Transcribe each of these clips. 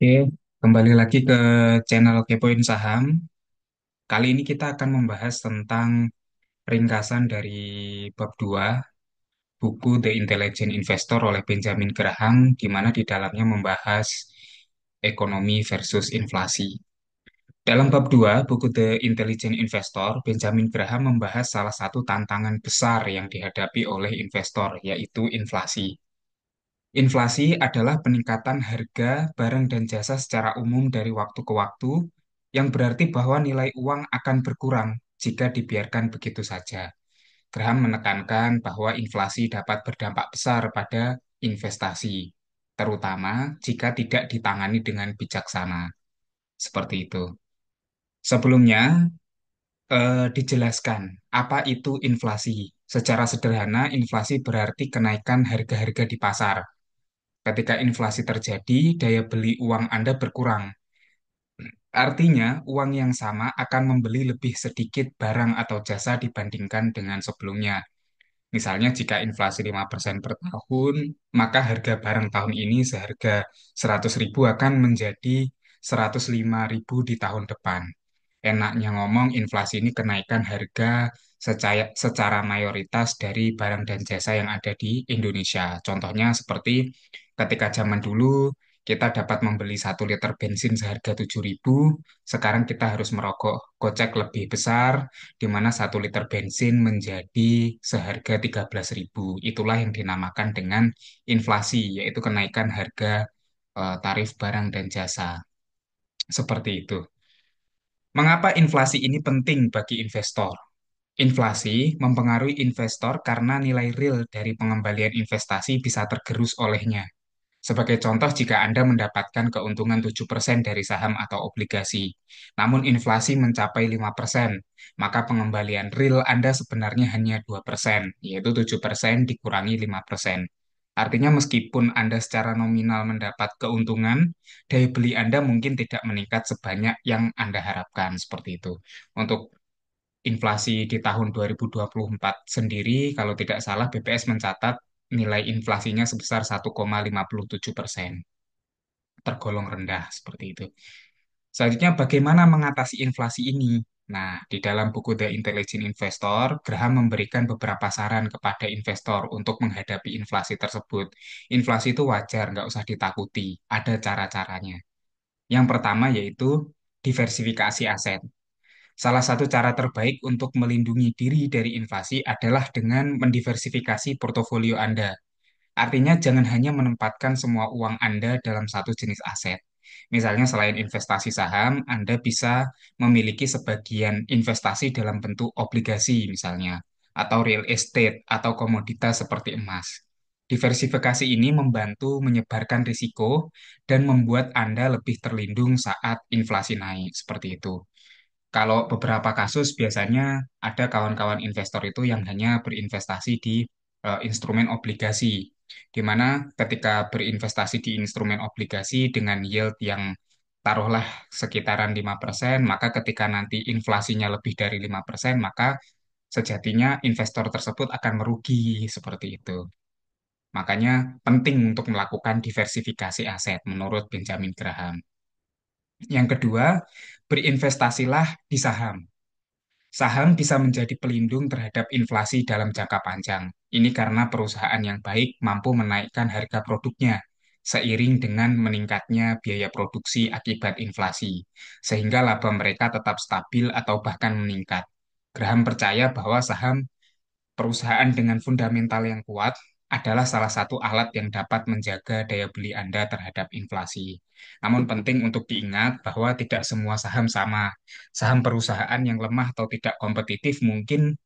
Oke, kembali lagi ke channel Kepoin Saham. Kali ini kita akan membahas tentang ringkasan dari bab 2 buku The Intelligent Investor oleh Benjamin Graham, di mana di dalamnya membahas ekonomi versus inflasi. Dalam bab 2 buku The Intelligent Investor, Benjamin Graham membahas salah satu tantangan besar yang dihadapi oleh investor, yaitu inflasi. Inflasi adalah peningkatan harga barang dan jasa secara umum dari waktu ke waktu, yang berarti bahwa nilai uang akan berkurang jika dibiarkan begitu saja. Graham menekankan bahwa inflasi dapat berdampak besar pada investasi, terutama jika tidak ditangani dengan bijaksana. Seperti itu. Sebelumnya, dijelaskan apa itu inflasi. Secara sederhana, inflasi berarti kenaikan harga-harga di pasar. Ketika inflasi terjadi, daya beli uang Anda berkurang. Artinya, uang yang sama akan membeli lebih sedikit barang atau jasa dibandingkan dengan sebelumnya. Misalnya, jika inflasi 5% per tahun, maka harga barang tahun ini seharga 100.000 akan menjadi 105.000 di tahun depan. Enaknya ngomong, inflasi ini kenaikan harga secara mayoritas dari barang dan jasa yang ada di Indonesia. Contohnya seperti ketika zaman dulu kita dapat membeli 1 liter bensin seharga 7.000, sekarang kita harus merokok kocek lebih besar, di mana 1 liter bensin menjadi seharga 13.000. Itulah yang dinamakan dengan inflasi, yaitu kenaikan harga tarif barang dan jasa. Seperti itu. Mengapa inflasi ini penting bagi investor? Inflasi mempengaruhi investor karena nilai real dari pengembalian investasi bisa tergerus olehnya. Sebagai contoh, jika Anda mendapatkan keuntungan 7% dari saham atau obligasi, namun inflasi mencapai 5%, maka pengembalian real Anda sebenarnya hanya 2%, yaitu 7% dikurangi 5%. Artinya meskipun Anda secara nominal mendapat keuntungan, daya beli Anda mungkin tidak meningkat sebanyak yang Anda harapkan, seperti itu. Untuk inflasi di tahun 2024 sendiri, kalau tidak salah BPS mencatat nilai inflasinya sebesar 1,57%, tergolong rendah seperti itu. Selanjutnya, bagaimana mengatasi inflasi ini? Nah, di dalam buku The Intelligent Investor, Graham memberikan beberapa saran kepada investor untuk menghadapi inflasi tersebut. Inflasi itu wajar, nggak usah ditakuti. Ada cara-caranya. Yang pertama yaitu diversifikasi aset. Salah satu cara terbaik untuk melindungi diri dari inflasi adalah dengan mendiversifikasi portofolio Anda. Artinya jangan hanya menempatkan semua uang Anda dalam satu jenis aset. Misalnya selain investasi saham, Anda bisa memiliki sebagian investasi dalam bentuk obligasi misalnya, atau real estate, atau komoditas seperti emas. Diversifikasi ini membantu menyebarkan risiko dan membuat Anda lebih terlindung saat inflasi naik, seperti itu. Kalau beberapa kasus biasanya ada kawan-kawan investor itu yang hanya berinvestasi di instrumen obligasi, di mana ketika berinvestasi di instrumen obligasi dengan yield yang taruhlah sekitaran 5%, maka ketika nanti inflasinya lebih dari 5%, maka sejatinya investor tersebut akan merugi seperti itu. Makanya penting untuk melakukan diversifikasi aset menurut Benjamin Graham. Yang kedua, berinvestasilah di saham. Saham bisa menjadi pelindung terhadap inflasi dalam jangka panjang. Ini karena perusahaan yang baik mampu menaikkan harga produknya seiring dengan meningkatnya biaya produksi akibat inflasi, sehingga laba mereka tetap stabil atau bahkan meningkat. Graham percaya bahwa saham perusahaan dengan fundamental yang kuat adalah salah satu alat yang dapat menjaga daya beli Anda terhadap inflasi. Namun penting untuk diingat bahwa tidak semua saham sama. Saham perusahaan yang lemah atau tidak kompetitif mungkin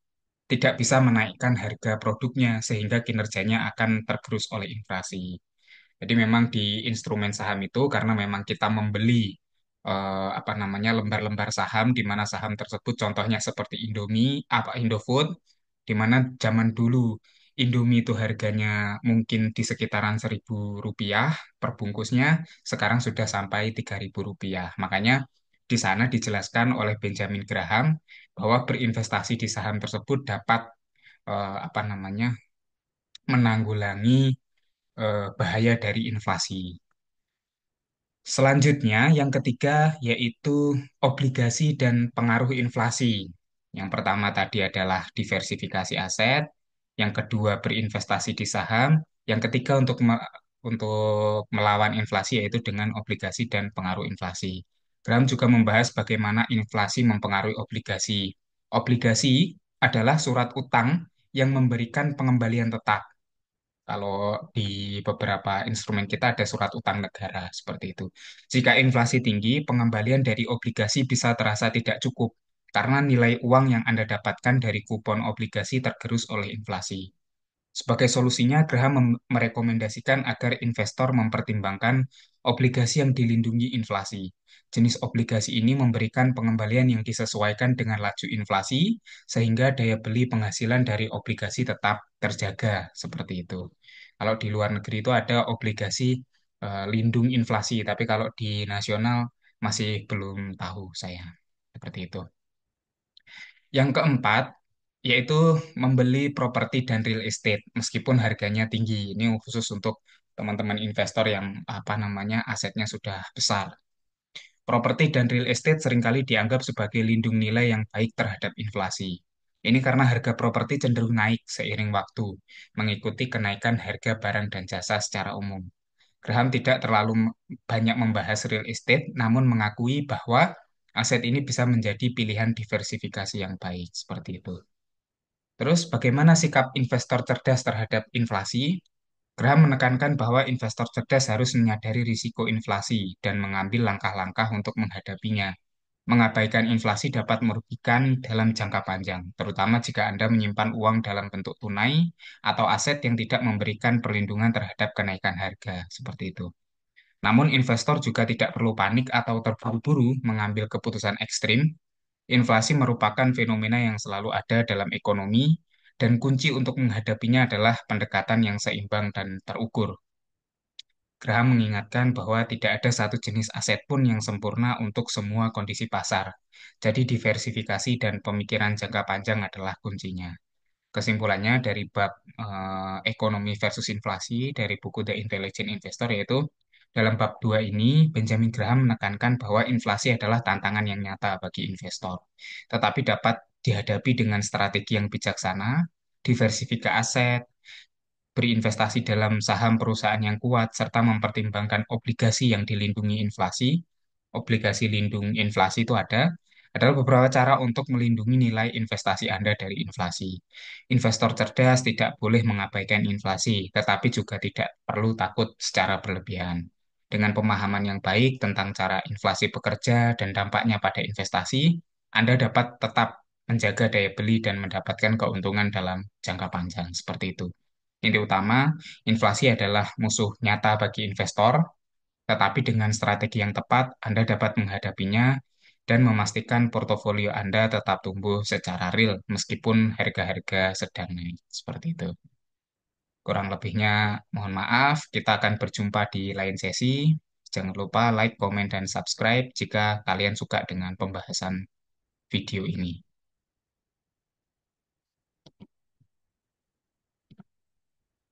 tidak bisa menaikkan harga produknya sehingga kinerjanya akan tergerus oleh inflasi. Jadi memang di instrumen saham itu karena memang kita membeli apa namanya lembar-lembar saham di mana saham tersebut contohnya seperti Indomie, apa Indofood, di mana zaman dulu Indomie itu harganya mungkin di sekitaran 1.000 rupiah per bungkusnya, sekarang sudah sampai 3.000 rupiah. Makanya di sana dijelaskan oleh Benjamin Graham bahwa berinvestasi di saham tersebut dapat apa namanya menanggulangi bahaya dari inflasi. Selanjutnya, yang ketiga yaitu obligasi dan pengaruh inflasi. Yang pertama tadi adalah diversifikasi aset, yang kedua berinvestasi di saham, yang ketiga untuk melawan inflasi yaitu dengan obligasi dan pengaruh inflasi. Graham juga membahas bagaimana inflasi mempengaruhi obligasi. Obligasi adalah surat utang yang memberikan pengembalian tetap. Kalau di beberapa instrumen kita ada surat utang negara seperti itu. Jika inflasi tinggi, pengembalian dari obligasi bisa terasa tidak cukup karena nilai uang yang Anda dapatkan dari kupon obligasi tergerus oleh inflasi. Sebagai solusinya, Graham merekomendasikan agar investor mempertimbangkan obligasi yang dilindungi inflasi. Jenis obligasi ini memberikan pengembalian yang disesuaikan dengan laju inflasi, sehingga daya beli penghasilan dari obligasi tetap terjaga, seperti itu. Kalau di luar negeri itu ada obligasi lindung inflasi, tapi kalau di nasional masih belum tahu saya. Seperti itu. Yang keempat, yaitu membeli properti dan real estate meskipun harganya tinggi. Ini khusus untuk teman-teman investor yang apa namanya asetnya sudah besar. Properti dan real estate seringkali dianggap sebagai lindung nilai yang baik terhadap inflasi. Ini karena harga properti cenderung naik seiring waktu, mengikuti kenaikan harga barang dan jasa secara umum. Graham tidak terlalu banyak membahas real estate, namun mengakui bahwa aset ini bisa menjadi pilihan diversifikasi yang baik, seperti itu. Terus, bagaimana sikap investor cerdas terhadap inflasi? Graham menekankan bahwa investor cerdas harus menyadari risiko inflasi dan mengambil langkah-langkah untuk menghadapinya. Mengabaikan inflasi dapat merugikan dalam jangka panjang, terutama jika Anda menyimpan uang dalam bentuk tunai atau aset yang tidak memberikan perlindungan terhadap kenaikan harga, seperti itu. Namun, investor juga tidak perlu panik atau terburu-buru mengambil keputusan ekstrim. Inflasi merupakan fenomena yang selalu ada dalam ekonomi, dan kunci untuk menghadapinya adalah pendekatan yang seimbang dan terukur. Graham mengingatkan bahwa tidak ada satu jenis aset pun yang sempurna untuk semua kondisi pasar. Jadi diversifikasi dan pemikiran jangka panjang adalah kuncinya. Kesimpulannya dari bab ekonomi versus inflasi dari buku The Intelligent Investor yaitu dalam bab 2 ini Benjamin Graham menekankan bahwa inflasi adalah tantangan yang nyata bagi investor, tetapi dapat dihadapi dengan strategi yang bijaksana, diversifikasi aset, berinvestasi dalam saham perusahaan yang kuat, serta mempertimbangkan obligasi yang dilindungi inflasi. Obligasi lindung inflasi itu adalah beberapa cara untuk melindungi nilai investasi Anda dari inflasi. Investor cerdas tidak boleh mengabaikan inflasi, tetapi juga tidak perlu takut secara berlebihan. Dengan pemahaman yang baik tentang cara inflasi bekerja dan dampaknya pada investasi, Anda dapat tetap menjaga daya beli dan mendapatkan keuntungan dalam jangka panjang. Seperti itu. Inti utama, inflasi adalah musuh nyata bagi investor, tetapi dengan strategi yang tepat, Anda dapat menghadapinya dan memastikan portofolio Anda tetap tumbuh secara real meskipun harga-harga sedang naik. Seperti itu. Kurang lebihnya, mohon maaf. Kita akan berjumpa di lain sesi. Jangan lupa like, komen, dan subscribe jika kalian suka dengan pembahasan video ini.